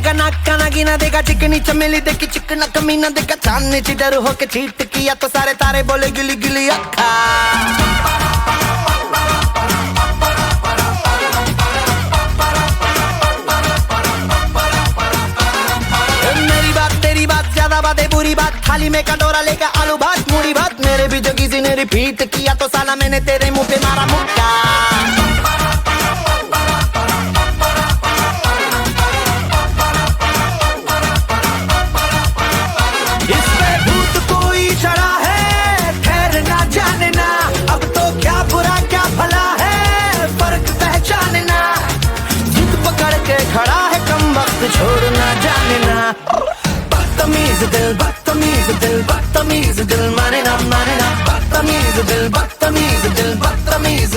देखा नाका नागिना देखा चिकनी चमेली देखी चिकना कमीना देखा चांदनी चिडर होके चीट किया तो सारे तारे बोले गिली गिली अक्खा मेरी बात तेरी बात ज्यादा बातें बुरी बात थाली में कटोरा लेकर आलू भात मूड़ी भात मेरे भी जो किसी ने रिपीट किया तो साला मैंने तेरे मुंह पे मारा मुक्का खड़ा है कम वक्त छोड़ना जाने ना बदतमीज दिल माने ना बदतमीज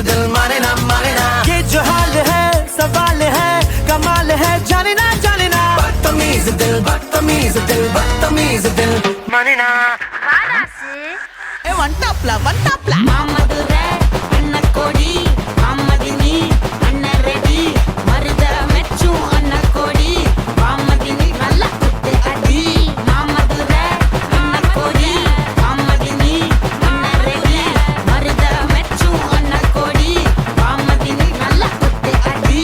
दिल माने ना ये जो हाल है सवाल है कमाल है जाने ना बदतमीज दिल माने ना one tapla mamadure anna kodi mamadini anna ready maruda mechu anna kodi mamadini nalla kutte adi mamadure anna kodi mamadini anna ready maruda mechu anna kodi mamadini nalla kutte adi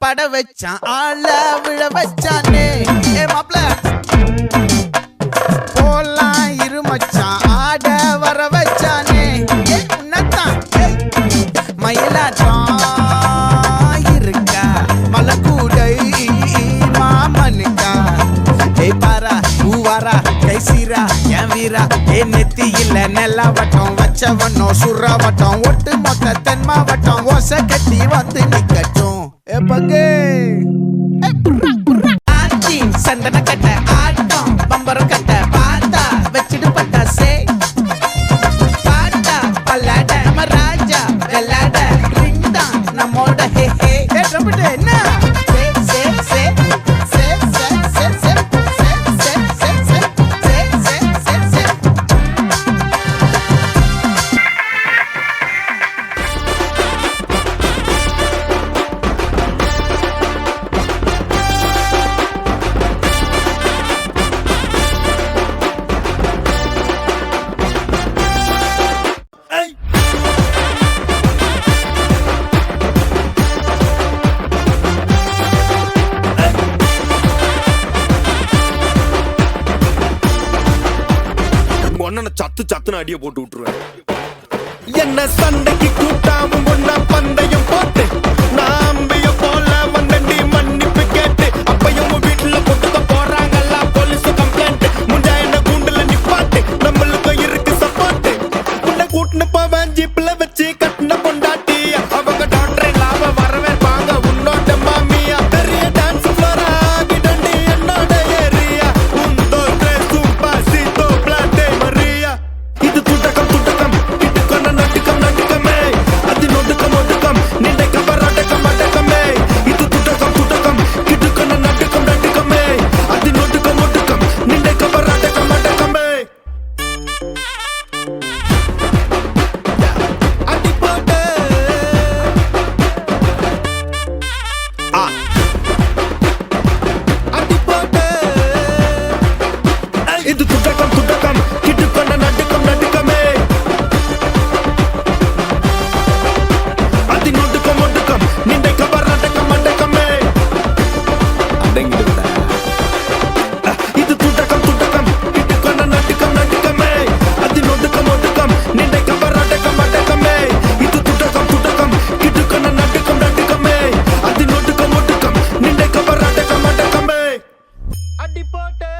பட வச்சான் ஆள விழ வச்சானே ஏ மாப்ள போலாம் இரு மச்சான் ஆட வர வச்சானே உன்னதான் மயிலாட்டம் இருக்கா மலக்கூடை மாமனுக்கா ஏய் பாரா பூவாரா கைசீரா என் வீரா ஏ நெத்தி இல்ல நெல்லா வட்டம் வச்சவனோ சுறா வட்டம் ஒட்டு மொத்த தென் மாவட்டம் ஓசை கட்டி வந்து நிக்கட்டும் ஏ பங்கே ஆச்சி சந்தன கட்ட ஆட்டம் பம்பரம் கட்ட பாத்தா வச்சிடு பட்டாசே பாட்டா பல்லாட நம்ம ராஜா வெள்ளாட ரிங் தான் நம்மோட ஹே ஹே ஏ ட்ரம்பட் என்ன சத்து சத்துன்னு அடிய போட்டு விட்டுருவேன் என்ன சண்டைக்கு கூட்டாவும் ஒன்னா பந்தயம் போட்டு நாம்பிய போல வந்தண்டி மன்னிப்பு கேட்டு அப்பையும் வீட்டுல போட்டுக்க போறாங்கல்ல போலீஸ் கம்ப்ளைண்ட் முஞ்சா என்ன கூண்டுல நிப்பாட்டு நம்மளுக்கு இருக்கு சப்போர்ட் உன்னை கூட்டுன்னு போவேன் ஜீப்ல வச்சு கட்டின பொண்டாட்டி அவங்க டாக்டர் லாப வரவேற்பாங்க உன்னோட மாமியா பெரிய டான்ஸ் ஃப்ளோரா கிடண்டி என்னோட ஏரியா உந்தோ ட்ரெஸ்ஸும் பாசித்தோ பிளாட்டே மரியா இது துட்டக்கம் இட்டுக்கொண்ட நட்டுக்கம் அது நொடுக்கம் நின்னைக்க வராட்டக்கம் அடக்கமே இது அடி போட்டு அடி போட்டு இது துடக்கம் துடக்கம் கிட்டுக்கொண்ட நடுக்கம் நடுக்கமே அது நொடுக்கம் ஒடுக்கம் நின்றை கவர் அடக்கம் அடக்கமே அடங்கிடுதா இது துடக்கம் துடக்கம் கிட்டுக்கொண்ட நடுக்கம் நடுக்கமே அது நொடுக்கம் ஒடுக்கம் நின்றை கவர் அடக்கம் அடக்கமே இது துடக்கம் துடக்கம் கிட்டுக்கொண்ட நடுக்கம் நடுக்கமே அது நொடுக்கம் ஒடுக்கம் நின்றை கவர் அடக்கம் அடக்கமே அடி போட்டு